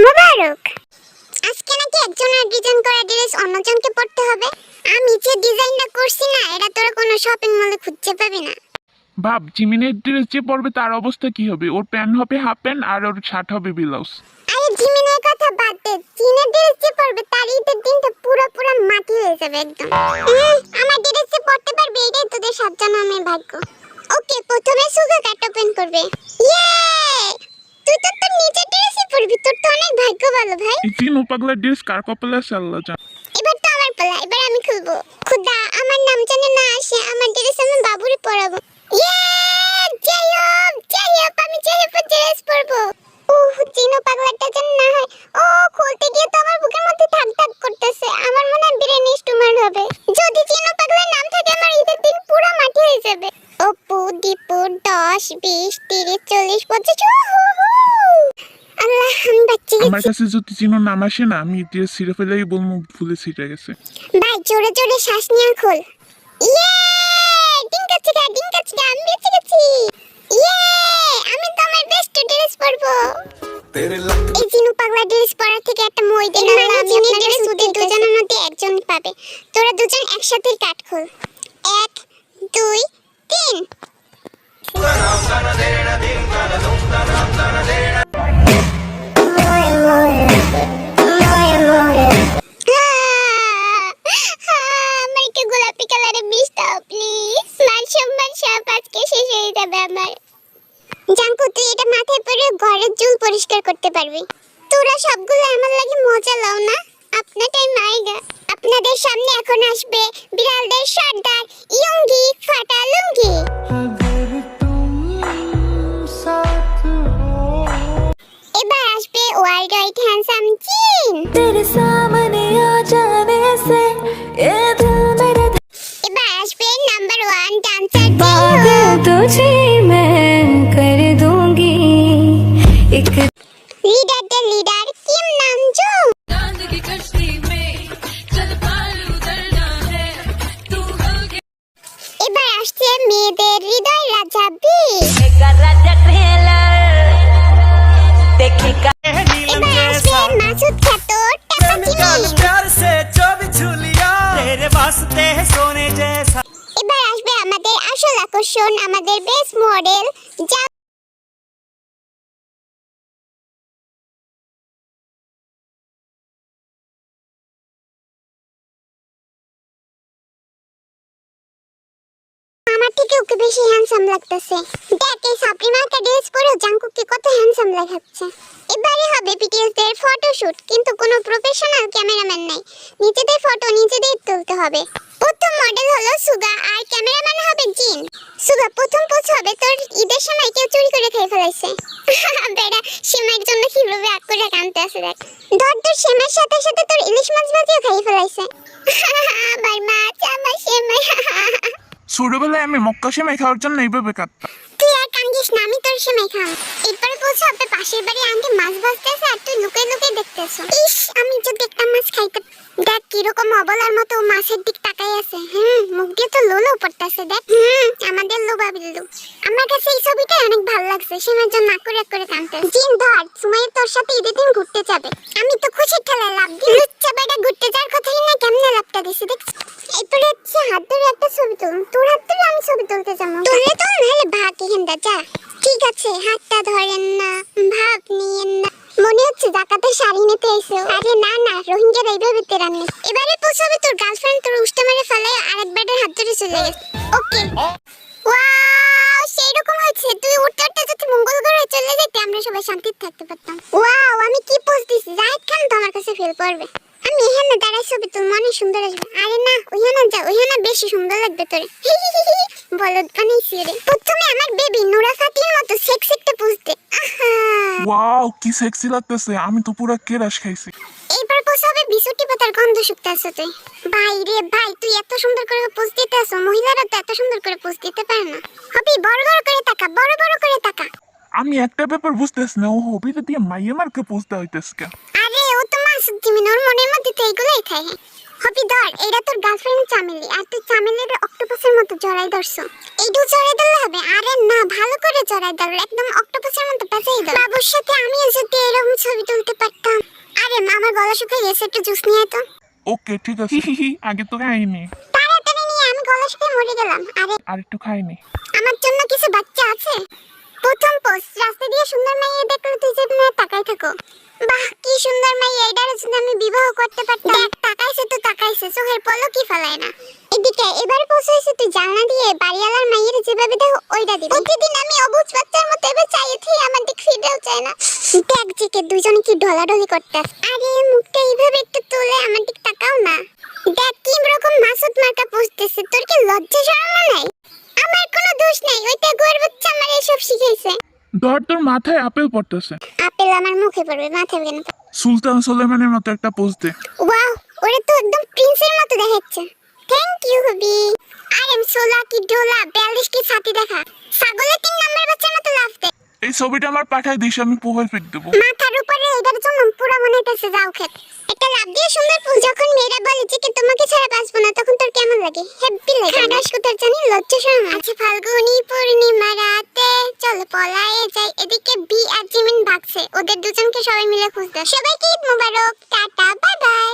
মোবারক। আজকে নাকি একজনের ডিজাইন করা ড্রেস অন্যজনকে পরতে হবে। আমি যে ডিজাইনটা করছি না, এটা তোরা কোনো শপিং মলে খুঁজে পাবি না। ভাব, জিমিনের ড্রেস যে পরবে তার অবস্থা কি হবে? ওর প্যান্ট হবে হাফ প্যান্ট আর ওর শার্ট হবে ব্লাউজ। আরে জিমিনের কথা বাদ দে, জিনের ড্রেস যে পরবে তার ঈদের দিনটা পুরো মাটি হয়ে যাবে একদম। আমার ড্রেস যে পরতে পারবে এটাই তোদের সাতজনের ভাগ্য। ওকে, প্রথমে সুগা কাট ওপেন করবে। ইয়ে, তুই তো তোর নিজের ড্রেসই পরবি, তোর তো অনেক ভাগ্য ভালো ভাই। এই চিনু পাগলার ড্রেস কার কপালে আছে আল্লাহ জানে। এবার তো আমার পালা, এবার আমি খুলবো। খুদা, আমার নাম জানে না আসে, আমার ড্রেস আমি বাবুরে পরাবো। ইয়ে, জয় হোক, আমি জয় হোক ড্রেস পরবো। চিনো পাগলাটা যেন না হয়। ও খুলতে গিয়ে তো আমার বুকের মধ্যে ধাক ধাক করতেছে, আমার মনে হয় ব্রেন স্টিমার হবে। যদি চিনো পাগলার নাম থাকে আমার ঈদের দিন পুরো মাটি হয়ে যাবে। অপু, দীপু, 10, 20, 30, 40, 50। আল্লাহ, আমি বাচ্চা আমার কাছে যদি চিনুর নাম আসে না, আমি ড্রেস ছিঁড়ে ফেলেই বলবো ফুলে ছিটে গেছে। ভাই জোরে জোরে শ্বাস নিয়ে খোল। ইয়ে, ডিঙ্কাচ্ছে আমি বেঁচে গেছি। ইয়ে, আমি তো আমার বেস্ট ড্রেস পরবো। এই জিনু পাগলা ড্রেস পরার থেকে একটা মই দিন আল্লাহ, আমি আপনার ড্রেস ওদের দুজনের মধ্যে একজন পাবে। তোরা দুজন একসাথে কাট খোল। 1, 2, 3। আমার একটু গোলাপি কালারের বিষ দাও প্লিজ। মানসব আজকে শেষ হয়ে যাবে আমার। জাঙ্কু, তুই এটা মাথায় পরে ঘরের চুল পরিষ্কার করতে পারবি। তোরা সবগুলো আমার লাগে মজা লাও না। আপনারটাই মাইগা। আপনাদের সামনে এখন আসবে বিড়ালদের সর্দার ইয়ঙ্গি ফাটা লুঙ্গি। এবার আসবে ওয়াইল্ড হোয়াইট হ্যান্ডসাম জিন। तेरे सामने आ जाने से ये दिल मेरा এবার আসবে নাম্বার 1 ডান্সার बात तुझे मैं कर दूंगी एक লিডারদের লিডার কিম নামজু। चांद की कश्ती में चल पालू डरना है तू हल्के এবার আসছে মেয়েদের হৃদয় রাজা বি। का राजा ट्रेलर देखेगा এবার আসবে মাসুদ খ্যাত টাপাচিনি। प्यार से जो भी छू लिया तेरे वास्ते है सोने जैसा। এবার আসবে আমাদের আসল আকর্ষণ, আমাদের বেস্ট মডেল যা। আমার থেকে ওকে বেশি হ্যান্ডসাম লাগতেছে। দেখ, এই সাপ্রিমাকে ড্রেস পরেও জাঙ্কুককে কত হ্যান্ডসাম দেখাচ্ছে। এবারে হবে বিটিএস দের ফটোশুট, কিন্তু কোনো প্রফেশনাল ক্যামেরাম্যান নাই। নিজেদের ফটো নিজেদের তুলতে হবে। প্রথম মডেল হলো সুগা আর ক্যামেরাম্যান হবে জিন। সুগা, প্রথম পোজ হবে তোর ঈদের সময় কেউ চুরি করে খেয়ে ফেলাইছে। বেটা, সেমাইয়ের জন্য কিভাবে আগ করে কানতে আছে দেখ। ধর, তোর সেমাইয়ের সাথে সাথে তোর ইলিশ মাছ ভাজিও খেয়ে ফেলাইছে। আমার মাছ, আমার সেমাই। ছোটবেলায় আমি মক্কা সেমাই খাওয়ার জন্য এইভাবে কাটতাম। তুই আর কান্দিস না, আমি তোর সেমাই খাম। এরপরে বলছো আপনি পাশের বাড়ি আন্টি মাছ ভাজতেছে আর তুই লুকিয়ে লুকিয়ে দেখতেছো। ইস, আমি যদি একটা মাছ খাইতে। দেখ কিরকম অবলার মতো মাছের দিক তাকাই আছে। মুখ দিয়ে তো লোলো পড়তেছে দেখ। আমাদের লোবা বিল্লু। আমার কাছে এই ছবিটা অনেক ভালো লাগছে, সেমার জন্য করে করে কানতে। জিন ধর, সুমাইয়া তোর সাথে ঈদের দিন ঘুরতে যাবে। আমি তো খুশির ঠেলায় লাভ দিই। লুচ্চা বেটা ঘুরতে যাওয়ার কথাই না, কেমনে লাভটা দিছি দেখ। এরপরে হচ্ছে হাত ধরে একটা ছবি তুলুন। তোর হাত ধরে আমি ছবি তুলতে যাবো। তুললে তো নাহলে ভাগ এখানটা যা। ঠিক আছে, হাতটা ধরেন না, ভাব নিয়েন না। মনে হচ্ছে জাকাতের শাড়ি নিতে এসো। আরে না না, রোহিঙ্গারা এইভাবে তেরান নেই। এবারে পৌঁছাবে তোর গার্লফ্রেন্ড তোর উষ্টা মেরে ফেলে আরেক বেডের হাত ধরে চলে গেছে। ওকে, ওয়াও, সেই রকম হয়েছে। তুই উঠতে উঠতে যদি মঙ্গল গ্রহে চলে যেতে আমরা সবাই শান্তিতে থাকতে পারতাম। ওয়াও, আমি কি পোজ দিছি, জাহিদ খান তো আমার কাছে ফেল করবে। আমি এখানে দাঁড়াই ছবি তোর মনে সুন্দর আসবে। আরে না, ওইখানে যা, ওইখানে বেশি সুন্দর লাগবে তোরে। বলদ বানাইছি রে। প্রথমে আমার বেবি নুরা ফাতির মতো সেক্সি একটা পোজ দে। আহা, ওয়াও, কি সেক্সি লাগতেছে, আমি তো পুরো কেরাস খাইছি। এইবার পোষাবে বিছুটি পাতার গন্ধ শুকতে আছো তুই। ভাই রে ভাই, তুই এত সুন্দর করে পোজ দিতে আসো, মহিলারা তো এত সুন্দর করে পোজ দিতে পারে না। হবি বড় বড় করে তাকা, বড় বড় করে তাকা। আমি একটা ব্যাপার বুঝতেছি না, ও হবিটা দিয়ে মাইয়া মার্কে পুষতে হইতেছে কেন? আরে ও তো মাসুদ জিমিন, ওর মনের মধ্যে তো এইগুলাই থাকে। হবি ধর, এটা তোর গার্লফ্রেন্ড চামেলি, আর তুই চামেলির অক্টোপাসের মতো জড়াই ধরছো। এইটু জড়াই ধরলে হবে? আরে না, ভালো করে জড়াই ধর, একদম অক্টোপাসের মতো পেঁচাই ধর। বাবুর সাথে আমিও যদি এরকম ছবি তুলতে পারতাম। আরে মা, আমার গলা শুকিয়ে গেছে, একটু জুস নিয়ে আয় তো। ওকে ঠিক আছে। আগে তো খাইনি। তাড়াতাড়ি নিয়ে, আমি গলা শুকিয়ে মরে গেলাম। আরে আর একটু খাইনি। আমার জন্য কিছু বাচ্চা আছে? প্রথম পোস্ট, রাস্তা দিয়ে সুন্দর মাইয়া দেখলে তুই যে মেয়ে তাকাই থাকো। বাহ, কি সুন্দর মাইয়া, এটার জন্য আমি বিবাহ করতে পারতাম। দেখ, তাকাইছে তো তাকাইছে, চোখের পলকই ফেলায় না। এদিকে এবারে পৌঁছেছে, তুই জানলা দিয়ে বাড়িওয়ালার মাইয়ের যেভাবে দেখ ওইটা দিবি। প্রতিদিন আমি অবুঝ বাচ্চার মতো এবার চাইয়ে থেকে আমার দিক ফিরেও চায় না। দেখ জিকে দুজনে কি ঢলাঢলি করতেছে। আরে মুখটা এইভাবে একটু তুলে আমার দিক তাকাও না। দেখ কি রকম মাসুদ মার্কা পুষতেছে, তোর কি লজ্জা শরম নাই? আমার কোনো দোষ নাই, ওইটা গোর বাচ্চা আমার এসব শিখাইছে। ধর, তোর মাথায় আপেল পড়তেছে। আপেল আমার মুখে পড়বে, মাথায় কেন? সুলতান সুলেমানের মতো একটা পোজ দে। ওয়াও, ওরে তো একদম প্রিন্সের মতো দেখাচ্ছে। থ্যাংক ইউ হবি। আর এম সোলা কি ডোলা 42 কি ছাতি দেখা, ছাগলের 3 নাম্বার বাচ্চার মতো লাফ দে। এই ছবিটা আমার পাঠায় দিস, আমি প্রোফাইল পিক দেবো। মাথার উপরে এটার জন্য পুরো মনে হইতেছে যাও খেত। একটা লাভ দিয়ে সুন্দর ফুল, যখন মেয়েরা বলে যে কি তোমাকে ছাড়া বাঁচবো না, তখন তোর কেমন লাগে? হ্যাপি লাগে। খাটাস কোথার জানি লজ্জা শরম আছে। ফাল্গুনি পূর্ণিমা রাতে চলো পলায়ে যাই। এদিকে বি আর জিমিন ভাগছে, ওদের দুজনকে সবাই মিলে খুঁজতে। সবাইকে ঈদ মোবারক, টাটা, বাই বাই।